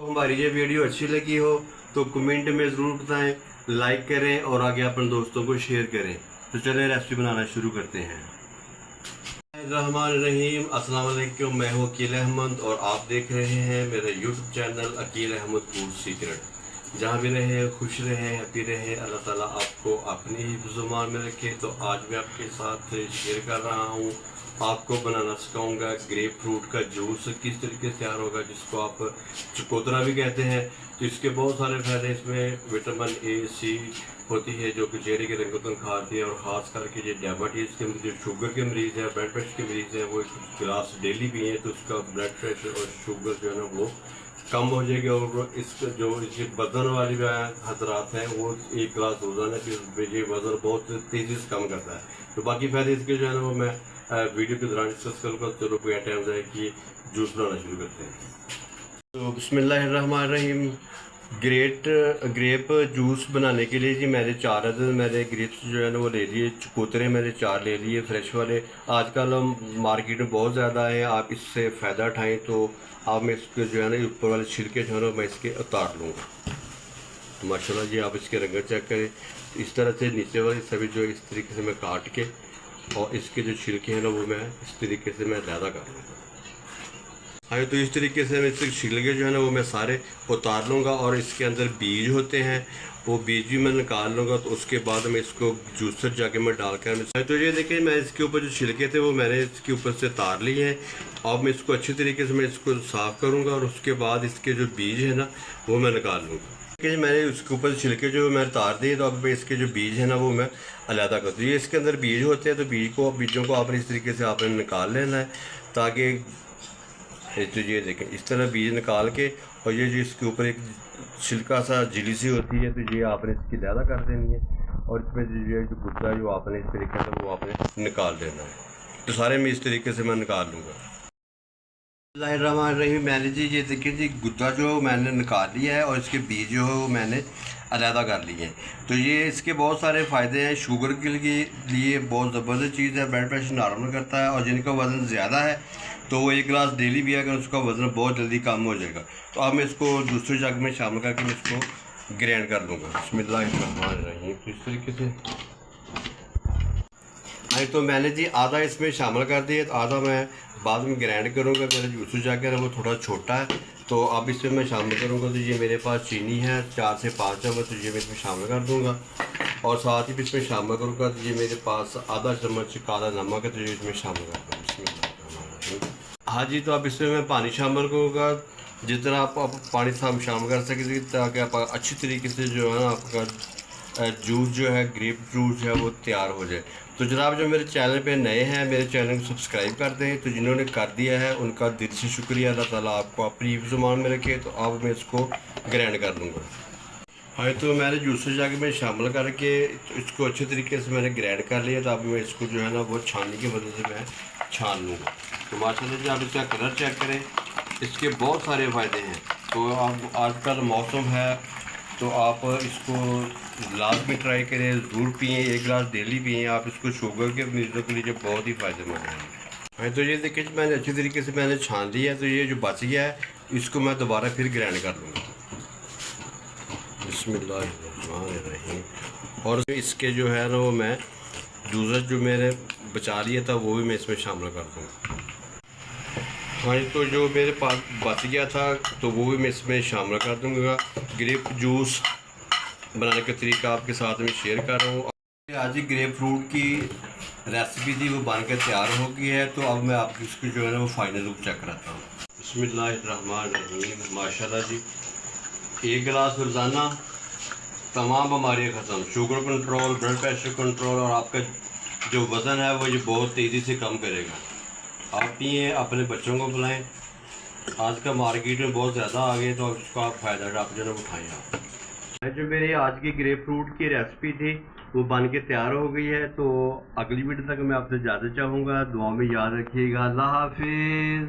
हमारी ये वीडियो अच्छी लगी हो तो कमेंट में ज़रूर बताएं, लाइक करें और आगे अपने दोस्तों को शेयर करें। तो चलें रेसिपी बनाना शुरू करते हैं। रहमान रहीम, अस्सलाम वालेकुम। मैं हूँ अकील अहमद और आप देख रहे हैं मेरा YouTube channel Akeel Ahmad food secret. जहाँ भी रहे खुश रहे, हैप्पी रहे, अल्लाह ताला आपको अपनी जुबान में रखे। तो आज मैं आपके साथ शेयर कर रहा हूँ, आपको बनाना सिखाऊंगा ग्रेप फ्रूट का जूस किस तरीके से तैयार होगा, जिसको आप चकोतरा भी कहते हैं। तो इसके बहुत सारे फायदे, इसमें विटामिन ए सी होती है जो कि चेहरे के रंगत को निखारती है। और ख़ास करके जो डायबिटीज़ के जो शुगर के मरीज़ हैं, ब्लड प्रेशर के मरीज़ हैं, वो एक गिलास डेली पिए तो उसका ब्लड प्रेशर और शुगर जो है ना वो कम हो जाएगी। और इसका जो वज़न वाली हजरात हैं वो एक गिलास रोज़ाना फिर ये वज़न बहुत तेज़ी से कम करता है। तो बाकी फायदे इसके जो है ना वो मैं वीडियो के दौरान डिस्कस करूँगा। चलो कोई टाइम जाए कि जूस बनाना शुरू करते हैं। तो बिस्मिल्लाहिर्रहमानिर्रहीम। ग्रेप जूस बनाने के लिए जी मैंने ग्रेप्स जो है ना वो ले लिए, चकोतरे मैंने 4 ले लिए फ्रेश वाले। आजकल हम मार्केट में बहुत ज़्यादा है, आप इससे फ़ायदा उठाएं। तो आप मैं इसके जो है ना ऊपर वाले छिलके जो है ना मैं इसके उतार लूँगा। तो माशाल्लाह जी आप इसके रंग चेक करें। तो इस तरह से नीचे वाले सभी जो इस तरीके से मैं काट के और इसके जो छिलके हैं ना वो मैं इस तरीके से मैं ज़्यादा कर लूँगा। हाँ, तो इस तरीके से मैं इसके छिलके जो है ना वो मैं सारे उतार लूँगा। और इसके अंदर बीज होते हैं, वो बीज भी मैं निकाल लूँगा। तो उसके बाद मैं इसको जूसर जाके मैं डालकर तो ये देखिए मैं इसके ऊपर जो छिलके थे वो मैंने इसके ऊपर से उतार लिए हैं। अब मैं इसको अच्छी तरीके से मैं इसको साफ़ करूँगा और उसके बाद इसके जो बीज है ना वो मैं निकाल लूँगा। कि मैंने उसके ऊपर छिलके जो मैंने उतार दिए, तो अब इसके जो बीज है ना वो मैं अलहदा कर दूँ। ये इसके अंदर बीज होते हैं, तो बीजों को आपने इस तरीके से आपने निकाल लेना है ताकि तो ये देखें इस तरह बीज निकाल के। और ये जो इसके ऊपर एक छिलका सा झिली सी होती है तो ये आपने इसकी ज़्यादा कर देनी है। और इसमें जो गुद्दा जो आपने इस तरीके से वो आपने निकाल देना है। तो सारे मैं इस तरीके से मैं निकाल लूँगा। बिस्मिल्लाहिर्रहमानिर्रहीम। मैंने जी ये देखिए जी गुद्दा जो मैंने निकाल लिया है और इसके बीज जो है वो मैंने अलहदा कर लिए हैं। तो ये इसके बहुत सारे फ़ायदे हैं। शुगर के लिए बहुत ज़बरदस्त चीज़ है, ब्लड प्रेशर नॉर्मल करता है। और जिनका वज़न ज़्यादा है तो वो एक गिलास डेली पिया अगर उसका वज़न बहुत जल्दी कम हो जाएगा। तो अब मैं इसको दूसरे जग में शामिल करके मैं इसको ग्राइंड कर लूँगा। बिस्मिल्लाहिर्रहमानिर्रहीम। तो इस तरीके से तो मैंने जी आधा इसमें शामिल कर दिया, तो आधा मैं बाद में ग्राइंड करूँगा। मेरा जूसर जाकर वो थोड़ा छोटा है तो अब इसमें मैं शामिल करूँगा। तो ये मेरे पास चीनी है 4 से 5 चम्मच, तो ये मैं इसमें शामिल कर दूँगा। और साथ ही इसमें शामिल करूँगा तो ये मेरे पास आधा चम्मच काला नमक है, तो ये इसमें शामिल कर दूँगा। हाँ जी, तो अब इसमें मैं पानी शामिल करूँगा जितना आप पानी शामिल कर सकें ताकि आप अच्छी तरीके से जो है ना आपका जूस जो है ग्रेप जूस है वो तैयार हो जाए। तो जनाब जो मेरे चैनल पे नए हैं मेरे चैनल को सब्सक्राइब कर दें। तो जिन्होंने कर दिया है उनका दिल से शुक्रिया। अल्लाह ताला आपको अपनी ज़ुबान में रखे। तो अब मैं इसको ग्राइंड कर लूँगा। हाँ, तो मैंने जूसर जाके मैं शामिल करके इसको अच्छे तरीके से मैंने ग्राइंड कर लिया। तो अब मैं इसको जो है ना वो छानने की वजह से मैं छान लूँगा। तो माशाल्लाह जी आप इसका कलर चेक करें, इसके बहुत सारे फ़ायदे हैं। तो अब आजकल मौसम है तो आप इसको लाजमी ट्राई करें, ज़रूर पिएँ, एक गिलास डेली पिएँ आप इसको। शुगर के मरीज़ों के लिए बहुत ही फ़ायदेमंद है। हाँ, तो ये देखिए मैंने अच्छी तरीके से मैंने छान लिया है। तो ये जो बच गया है इसको मैं दोबारा फिर ग्राइंड कर लूँगा। बिस्मिल्लाहिर्रहमानिर्रहीम। और इसके जो है ना वो मैं जूसर जो मैंने बचा लिया था वो भी मैं इसमें शामिल कर दूँगा। हाँ, तो जो मेरे पास बच गया था तो वो भी मैं इसमें शामिल कर दूँगा। ग्रेप जूस बनाने का तरीका आपके साथ में शेयर कर रहा हूँ। आज ही ग्रेप फ्रूट की रेसिपी थी वो बनकर तैयार हो गई है। तो अब मैं आपको इसकी जो है ना वो फाइनल लुक चेक कराता हूँ। बिस्मिल्लाहिर्रहमानिर्रहीम। माशाल्लाह जी, एक गिलास रोज़ाना तमाम बीमारियाँ ख़त्म, sugar control, blood pressure control, और आपका जो वज़न है वो ये बहुत तेज़ी से कम करेगा। आप पिए, अपने बच्चों को बुलाएं। आज का मार्केट में बहुत ज़्यादा आ गए तो उसका आप फ़ायदा आप जो है उठाएँ। आप जो मेरी आज की ग्रेप फ्रूट की रेसिपी थी वो बन के तैयार हो गई है। तो अगली वीडियो तक मैं आपसे इजाज़त चाहूँगा। दुआ में याद रखिएगा। अल्लाह हाफिज़।